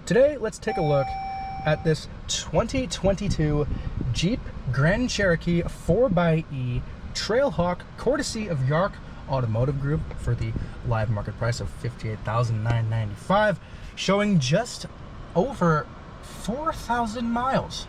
Today, let's take a look at this 2022 Jeep Grand Cherokee 4xE Trailhawk, courtesy of Yark Automotive Group for the live market price of $58,995, showing just over 4,000 miles.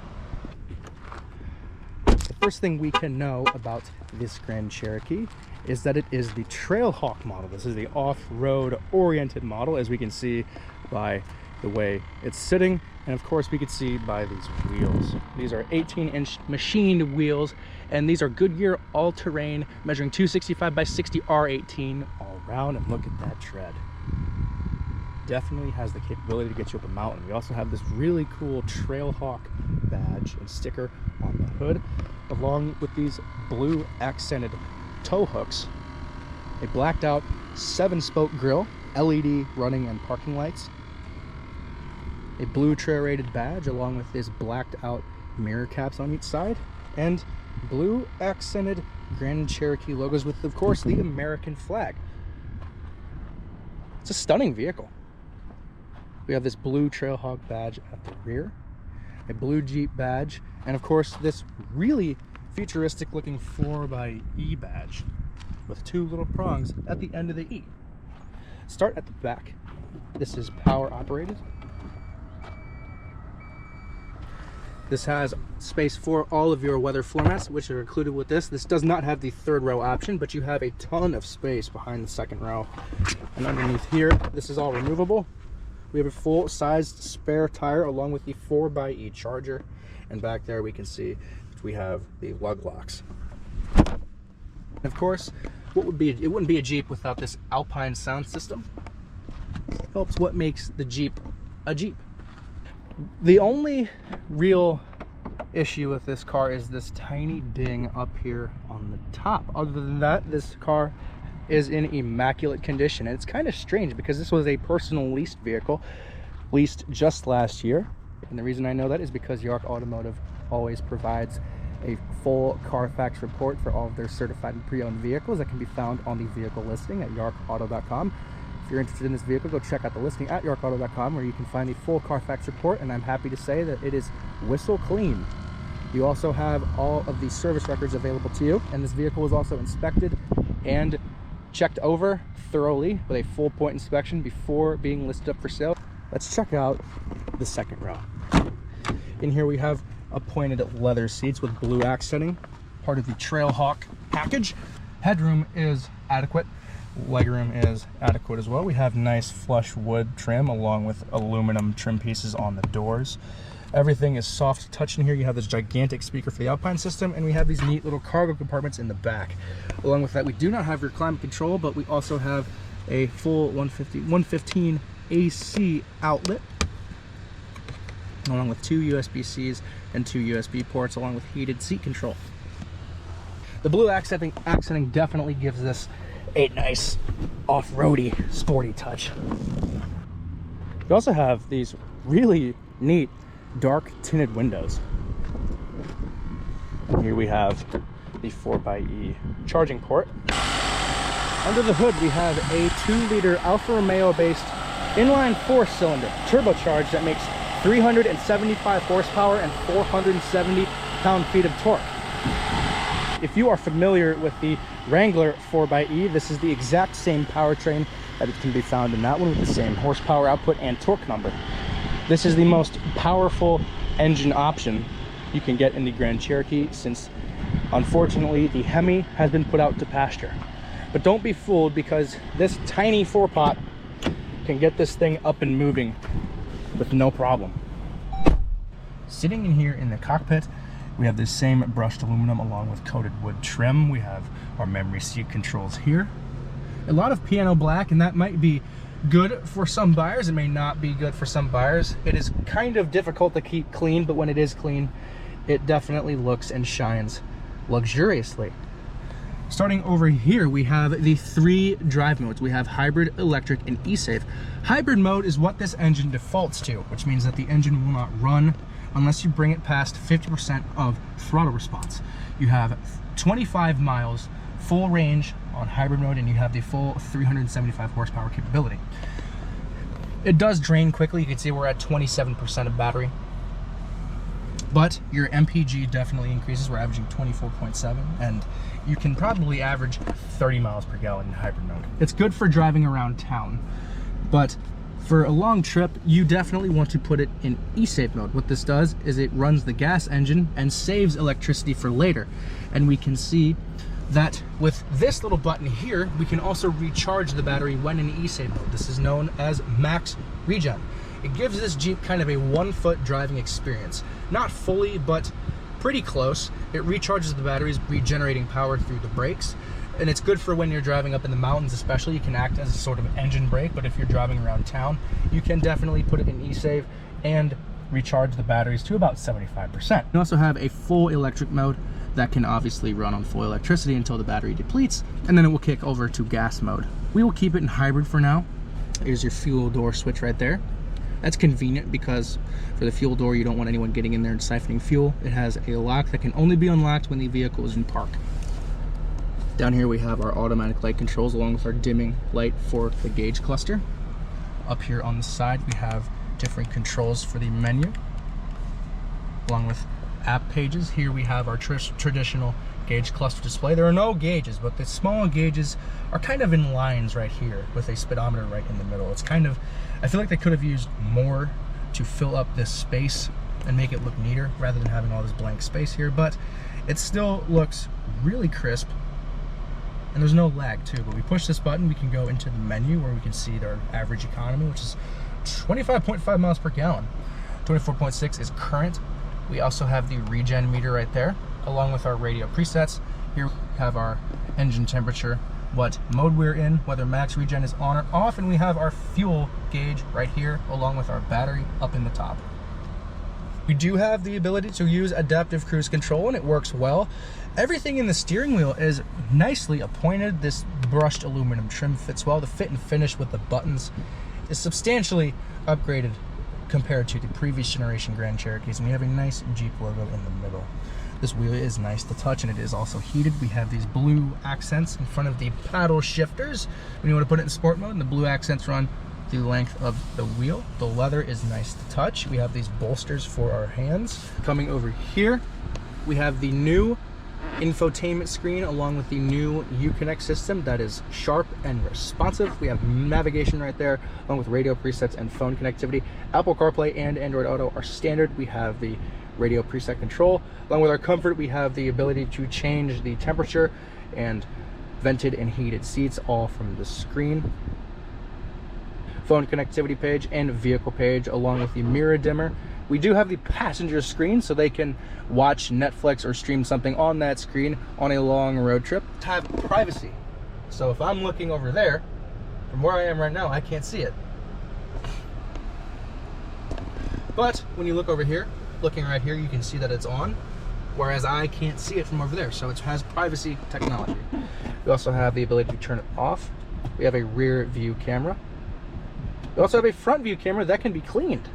The first thing we can know about this Grand Cherokee is that it is the Trailhawk model. This is the off-road oriented model, as we can see by the way it's sitting, and of course we could see by these wheels. These are 18-inch machined wheels, and these are Goodyear all-terrain, measuring 265 by 60 R18 all around. And look at that tread. Definitely has the capability to get you up a mountain. We also have this really cool Trailhawk badge and sticker on the hood, along with these blue accented tow hooks, a blacked out 7-spoke grille, LED running and parking lights, a blue trail rated badge along with this blacked out mirror caps on each side, and blue accented Grand Cherokee logos with, of course, the American flag. It's a stunning vehicle. We have this blue Trailhawk badge at the rear, a blue Jeep badge, and of course this really futuristic looking 4xE badge with two little prongs at the end of the E. Start at the back. This is power operated. This has space for all of your weather floor mats, which are included with this. This does not have the third row option, but you have a ton of space behind the second row. And underneath here, this is all removable. We have a full-sized spare tire along with the 4xE charger. And back there we can see that we have the lug locks. And of course, it wouldn't be a Jeep without this Alpine sound system. It helps what makes the Jeep a Jeep. The only real issue with this car is this tiny ding up here on the top. Other than that, this car is in immaculate condition. And it's kind of strange because this was a personal leased vehicle, leased just last year. And the reason I know that is because Yark Automotive always provides a full Carfax report for all of their certified and pre-owned vehicles that can be found on the vehicle listing at yarkauto.com. If you're interested in this vehicle, go check out the listing at yarkauto.com, where you can find the full Carfax report, and I'm happy to say that it is whistle clean. You also have all of the service records available to you, and this vehicle was also inspected and checked over thoroughly with a full point inspection before being listed up for sale. Let's check out the second row. In here we have appointed leather seats with blue accenting, part of the Trailhawk package. Headroom is adequate. Legroom is adequate as well. We have nice flush wood trim along with aluminum trim pieces on the doors. Everything is soft touch in here. You have this gigantic speaker for the Alpine system, and we have these neat little cargo compartments in the back. Along with that, we do not have your climate control, but we also have a full 115 AC outlet, along with two USB-Cs and two USB ports, along with heated seat control. The blue accenting definitely gives this a nice off-roady sporty touch. We also have these really neat dark tinted windows. And here we have the 4xE charging port. Under the hood we have a 2-liter Alfa Romeo based inline 4-cylinder turbocharged that makes 375 horsepower and 470 pound-feet of torque. If you are familiar with the Wrangler 4xE, this is the exact same powertrain that it can be found in that one, with the same horsepower output and torque number. This is the most powerful engine option you can get in the Grand Cherokee, since unfortunately the Hemi has been put out to pasture. But don't be fooled, because this tiny 4-pot can get this thing up and moving with no problem. Sitting in here in the cockpit, we have this same brushed aluminum along with coated wood trim. We have our memory seat controls here. A lot of piano black, and that might be good for some buyers. It may not be good for some buyers. It is kind of difficult to keep clean, but when it is clean, it definitely looks and shines luxuriously. Starting over here, we have the 3 drive modes. We have hybrid, electric, and e-safe. Hybrid mode is what this engine defaults to, which means that the engine will not run unless you bring it past 50% of throttle response. You have 25 miles full range on hybrid mode, and you have the full 375 horsepower capability. It does drain quickly. You can see we're at 27% of battery. But your MPG definitely increases. We're averaging 24.7, and you can probably average 30 miles per gallon in hybrid mode. It's good for driving around town, but for a long trip, you definitely want to put it in e-save mode. What this does is it runs the gas engine and saves electricity for later. And we can see that with this little button here, we can also recharge the battery when in e-save mode. This is known as max regen. It gives this Jeep kind of a 1 foot driving experience. Not fully, but pretty close. It recharges the batteries, regenerating power through the brakes. And it's good for when you're driving up in the mountains especially. You can act as a sort of engine brake, but if you're driving around town, you can definitely put it in e-save and recharge the batteries to about 75%. You also have a full electric mode that can obviously run on full electricity until the battery depletes, and then it will kick over to gas mode. We will keep it in hybrid for now. Here's your fuel door switch right there. That's convenient because for the fuel door, you don't want anyone getting in there and siphoning fuel. It has a lock that can only be unlocked when the vehicle is in park. Down here we have our automatic light controls along with our dimming light for the gauge cluster. Up here on the side we have different controls for the menu along with app pages. Here we have our traditional gauge cluster display. There are no gauges, but the small gauges are kind of in lines right here with a speedometer right in the middle. It's kind of, I feel like they could have used more to fill up this space and make it look neater rather than having all this blank space here, but it still looks really crisp. And there's no lag too, but we push this button, we can go into the menu where we can see our average economy, which is 25.5 miles per gallon. 24.6 is current. We also have the regen meter right there, along with our radio presets. Here we have our engine temperature, what mode we're in, whether max regen is on or off, and we have our fuel gauge right here, along with our battery up in the top. We do have the ability to use adaptive cruise control, and it works well. Everything in the steering wheel is nicely appointed. This brushed aluminum trim fits well. The fit and finish with the buttons is substantially upgraded compared to the previous generation Grand Cherokees, and we have a nice Jeep logo in the middle. This wheel is nice to touch, and it is also heated. We have these blue accents in front of the paddle shifters when you want to put it in sport mode, and the blue accents run the length of the wheel. The leather is nice to touch. We have these bolsters for our hands. Coming over here, we have the new infotainment screen along with the new Uconnect system that is sharp and responsive. We have navigation right there along with radio presets and phone connectivity. Apple CarPlay and Android Auto are standard. We have the radio preset control. Along with our comfort, we have the ability to change the temperature and vented and heated seats all from the screen. Phone connectivity page and vehicle page along with the mirror dimmer. We do have the passenger screen so they can watch Netflix or stream something on that screen on a long road trip. Have privacy. So if I'm looking over there, from where I am right now, I can't see it. But when you look over here, looking right here, you can see that it's on, whereas I can't see it from over there. So it has privacy technology. We also have the ability to turn it off. We have a rear view camera. We also have a front view camera that can be cleaned.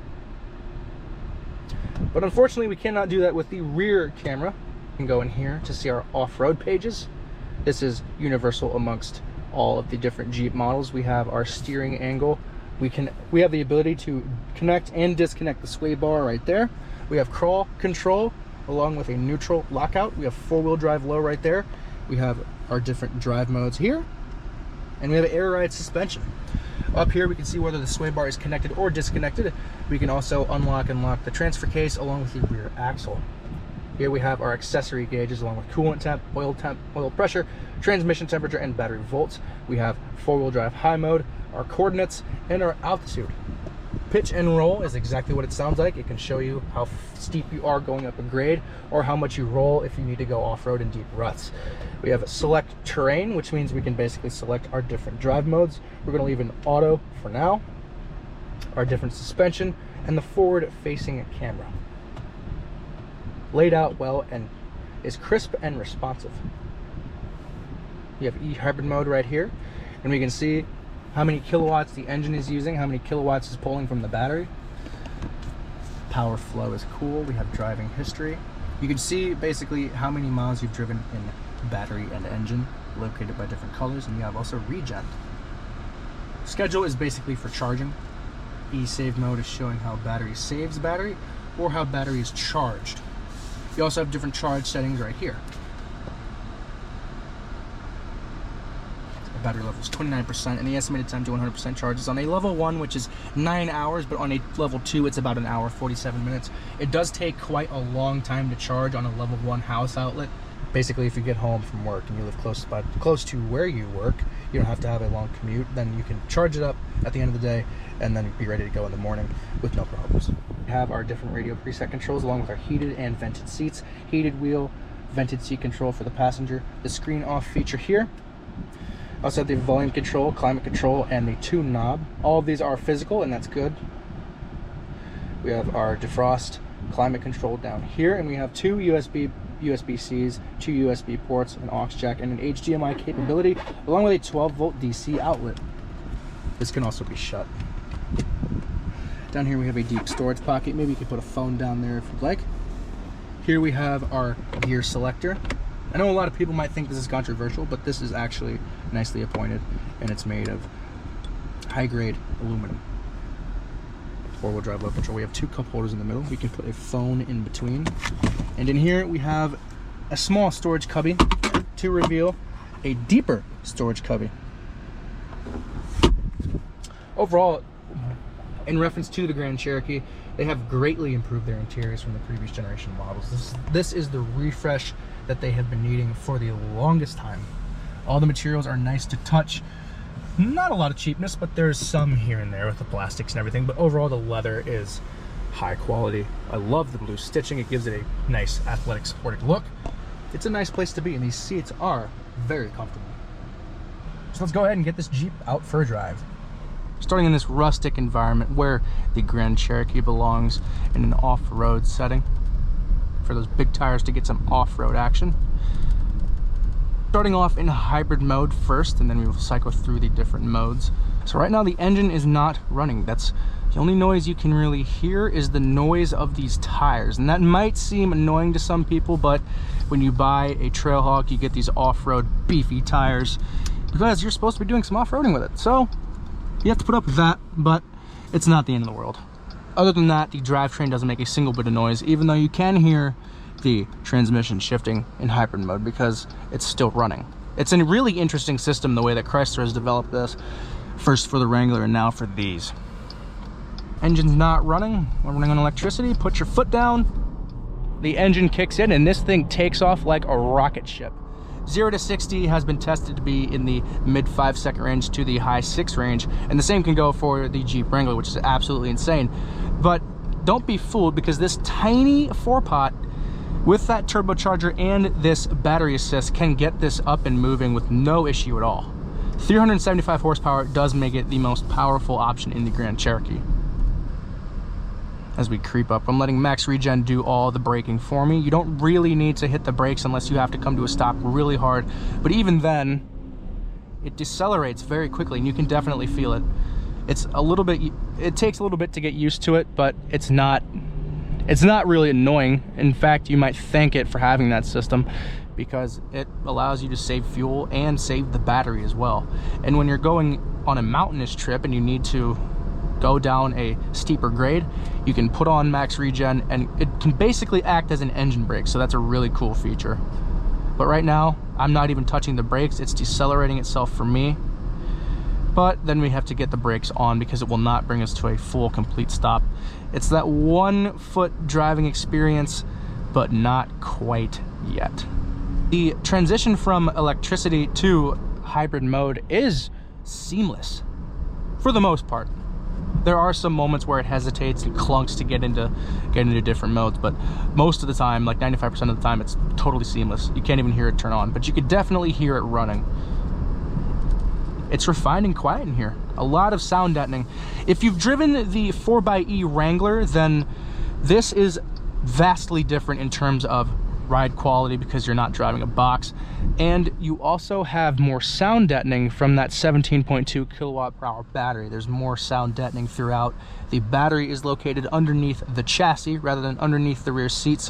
But unfortunately, we cannot do that with the rear camera. We can go in here to see our off-road pages. This is universal amongst all of the different Jeep models. We have our steering angle. We have the ability to connect and disconnect the sway bar right there. We have crawl control along with a neutral lockout. We have four-wheel drive low right there. We have our different drive modes here. And we have air ride suspension. Up here we can see whether the sway bar is connected or disconnected. We can also unlock and lock the transfer case along with the rear axle. Here we have our accessory gauges along with coolant temp, oil pressure, transmission temperature, and battery volts. We have four-wheel drive high mode, our coordinates, and our altitude. Pitch and roll is exactly what it sounds like. It can show you how steep you are going up a grade or how much you roll if you need to go off-road in deep ruts. We have select terrain, which means we can basically select our different drive modes. We're going to leave in auto for now, our different suspension, and the forward-facing camera. Laid out well and is crisp and responsive. You have e-hybrid mode right here, and we can see how many kilowatts the engine is using, how many kilowatts is pulling from the battery. Power flow is cool. We have driving history. You can see basically how many miles you've driven in battery and engine, located by different colors, and you have also regen. Schedule is basically for charging. e-save mode is showing how battery saves battery or how battery is charged. You also have different charge settings right here. Battery level is 29%, and the estimated time to 100% charge is on a level 1, which is 9 hours, but on a level 2, it's about an hour, 47 minutes. It does take quite a long time to charge on a level 1 house outlet. Basically, if you get home from work and you live close to where you work, you don't have to have a long commute, then you can charge it up at the end of the day and then be ready to go in the morning with no problems. We have our different radio preset controls along with our heated and vented seats, heated wheel, vented seat control for the passenger, the screen off feature here. Also have the volume control, climate control, and the tune knob. All of these are physical, and that's good. We have our defrost climate control down here, and we have two USB-Cs, two USB ports, an aux jack, and an HDMI capability, along with a 12-volt DC outlet. This can also be shut. Down here we have a deep storage pocket. Maybe you can put a phone down there if you'd like. Here we have our gear selector. I know a lot of people might think this is controversial, but this is actually nicely appointed, and it's made of high-grade aluminum. Four-wheel drive low control. We have two cup holders in the middle. We can put a phone in between. And in here we have a small storage cubby to reveal a deeper storage cubby. Overall, in reference to the Grand Cherokee, they have greatly improved their interiors from the previous generation models. This is the refresh that they have been needing for the longest time. All the materials are nice to touch. Not a lot of cheapness, but there's some here and there with the plastics and everything, but overall the leather is high quality. I love the blue stitching. It gives it a nice athletic sporting look. It's a nice place to be, and these seats are very comfortable. So let's go ahead and get this Jeep out for a drive. Starting in this rustic environment where the Grand Cherokee belongs in an off-road setting for those big tires to get some off-road action. Starting off in hybrid mode first, and then we will cycle through the different modes. So right now the engine is not running. That's the only noise you can really hear is the noise of these tires, and that might seem annoying to some people, but when you buy a Trailhawk you get these off-road beefy tires because you're supposed to be doing some off-roading with it. So you have to put up with that, but it's not the end of the world. Other than that, the drivetrain doesn't make a single bit of noise, even though you can hear the transmission shifting in hybrid mode because it's still running. It's a really interesting system the way that Chrysler has developed this, first for the Wrangler and now for these. Engine's not running. We're running on electricity. Put your foot down. The engine kicks in and this thing takes off like a rocket ship. 0 to 60 has been tested to be in the mid 5-second range to the high 6 range, and the same can go for the Jeep Wrangler, which is absolutely insane. But don't be fooled, because this tiny 4-pot with that turbocharger and this battery assist can get this up and moving with no issue at all. 375 horsepower does make it the most powerful option in the Grand Cherokee. As we creep up, I'm letting Max Regen do all the braking for me. You don't really need to hit the brakes unless you have to come to a stop really hard, but even then it decelerates very quickly and you can definitely feel it. It's a little bit, it takes a little bit to get used to it, but it's not really annoying. In fact, you might thank it for having that system because it allows you to save fuel and save the battery as well. And when you're going on a mountainous trip and you need to go down a steeper grade, you can put on Max Regen and it can basically act as an engine brake, so that's a really cool feature. But right now I'm not even touching the brakes, it's decelerating itself for me. But then we have to get the brakes on because it will not bring us to a full complete stop. It's that 1 foot driving experience, but not quite yet. The transition from electricity to hybrid mode is seamless for the most part. There are some moments where it hesitates and clunks to get into different modes, but most of the time, like 95% of the time, it's totally seamless. You can't even hear it turn on, but you could definitely hear it running. It's refined and quiet in here. A lot of sound deadening. If you've driven the 4xE Wrangler, then this is vastly different in terms of ride quality because you're not driving a box, and you also have more sound deadening from that 17.2 kilowatt per hour battery. There's more sound deadening throughout. The battery is located underneath the chassis rather than underneath the rear seat,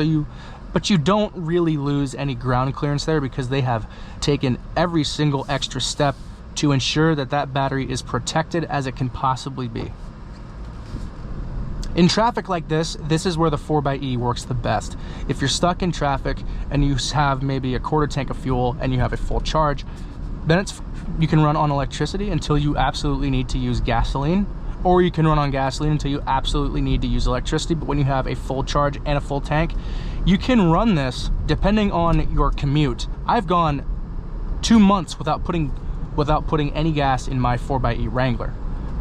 but you don't really lose any ground clearance there because they have taken every single extra step to ensure that that battery is protected as it can possibly be. In traffic like this is where the 4xE works the best. If you're stuck in traffic and you have maybe a quarter tank of fuel and you have a full charge, then you can run on electricity until you absolutely need to use gasoline, or you can run on gasoline until you absolutely need to use electricity. But when you have a full charge and a full tank, you can run this depending on your commute. I've gone 2 months without putting any gas in my 4xE Wrangler.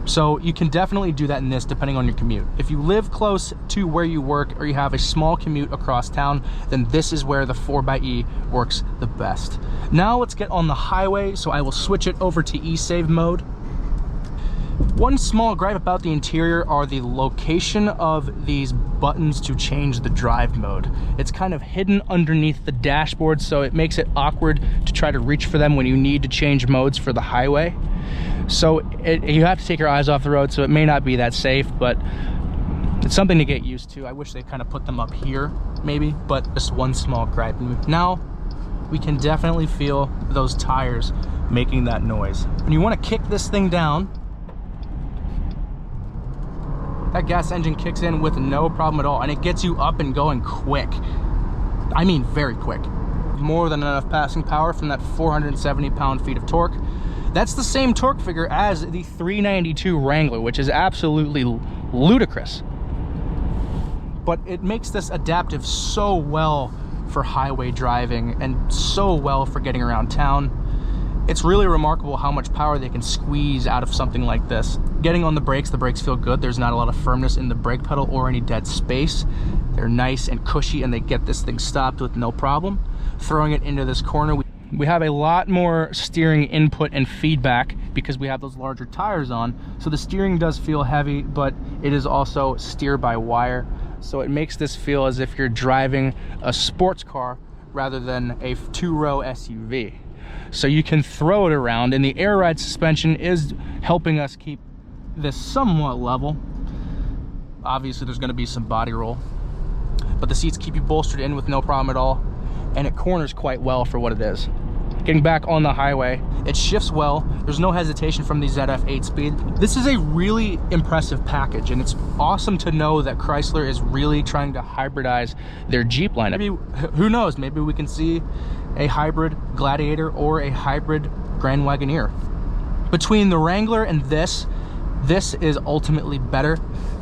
So you can definitely do that in this depending on your commute. If you live close to where you work or you have a small commute across town, then this is where the 4xE works the best. Now let's get on the highway, so I will switch it over to e-save mode. One small gripe about the interior are the location of these buttons to change the drive mode. It's kind of hidden underneath the dashboard, so it makes it awkward to try to reach for them when you need to change modes for the highway. So you have to take your eyes off the road, so it may not be that safe, but it's something to get used to. I wish they kind of put them up here, maybe, but just one small gripe. Now we can definitely feel those tires making that noise. When you want to kick this thing down, that gas engine kicks in with no problem at all, and it gets you up and going quick. I mean very quick. More than enough passing power from that 470 pound-feet of torque. That's the same torque figure as the 392 Wrangler, which is absolutely ludicrous. But it makes this adaptive so well for highway driving and so well for getting around town. It's really remarkable how much power they can squeeze out of something like this. Getting on the brakes feel good. There's not a lot of firmness in the brake pedal or any dead space. They're nice and cushy, and they get this thing stopped with no problem. Throwing it into this corner, we have a lot more steering input and feedback because we have those larger tires on. So the steering does feel heavy, but it is also steer by wire. So it makes this feel as if you're driving a sports car rather than a 2-row SUV. So you can throw it around, and the air ride suspension is helping us keep this somewhat level. Obviously there's going to be some body roll, but the seats keep you bolstered in with no problem at all, and it corners quite well for what it is. Getting back on the highway, it shifts well. There's no hesitation from the ZF 8-speed. This is a really impressive package, and it's awesome to know that Chrysler is really trying to hybridize their Jeep lineup. Maybe, who knows, maybe we can see a hybrid Gladiator or a hybrid Grand Wagoneer. Between the Wrangler and this is ultimately better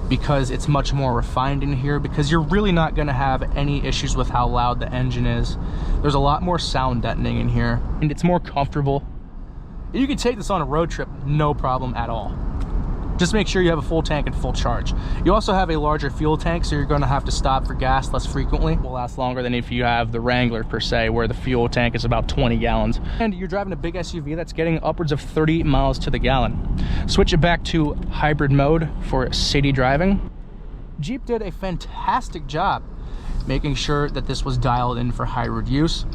because it's much more refined in here, because you're really not going to have any issues with how loud the engine is. There's a lot more sound deadening in here, and it's more comfortable. You can take this on a road trip, no problem at all. Just make sure you have a full tank and full charge. You also have a larger fuel tank, so you're going to have to stop for gas less frequently. It will last longer than if you have the Wrangler per se, where the fuel tank is about 20 gallons. And you're driving a big SUV that's getting upwards of 30 miles to the gallon. Switch it back to hybrid mode for city driving. Jeep did a fantastic job making sure that this was dialed in for hybrid use.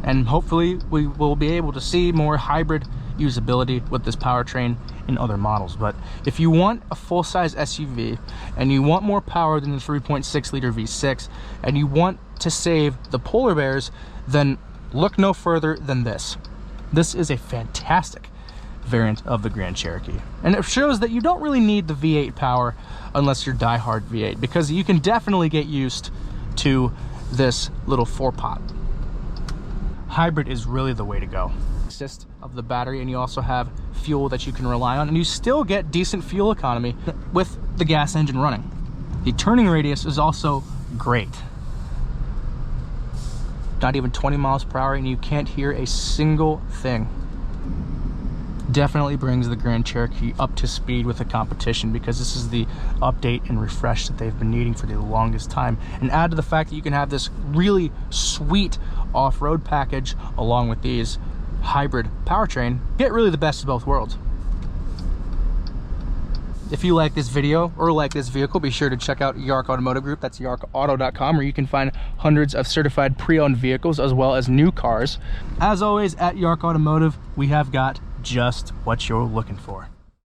And hopefully we will be able to see more hybrid usability with this powertrain in other models. But if you want a full-size SUV and you want more power than the 3.6 liter V6 and you want to save the polar bears, then look no further than this. This is a fantastic variant of the Grand Cherokee, and it shows that you don't really need the V8 power unless you're diehard V8, because you can definitely get used to this little 4-pot. Hybrid is really the way to go. Assist of the battery, and you also have fuel that you can rely on, and you still get decent fuel economy with the gas engine running. The turning radius is also great. Not even 20 miles per hour, and you can't hear a single thing. Definitely brings the Grand Cherokee up to speed with the competition, because this is the update and refresh that they've been needing for the longest time. And add to the fact that you can have this really sweet off-road package along with these hybrid powertrain, get really the best of both worlds. If you like this video or like this vehicle, be sure to check out Yark Automotive Group. That's yarkauto.com, where you can find hundreds of certified pre-owned vehicles as well as new cars. As always, at Yark Automotive, we have got just what you're looking for.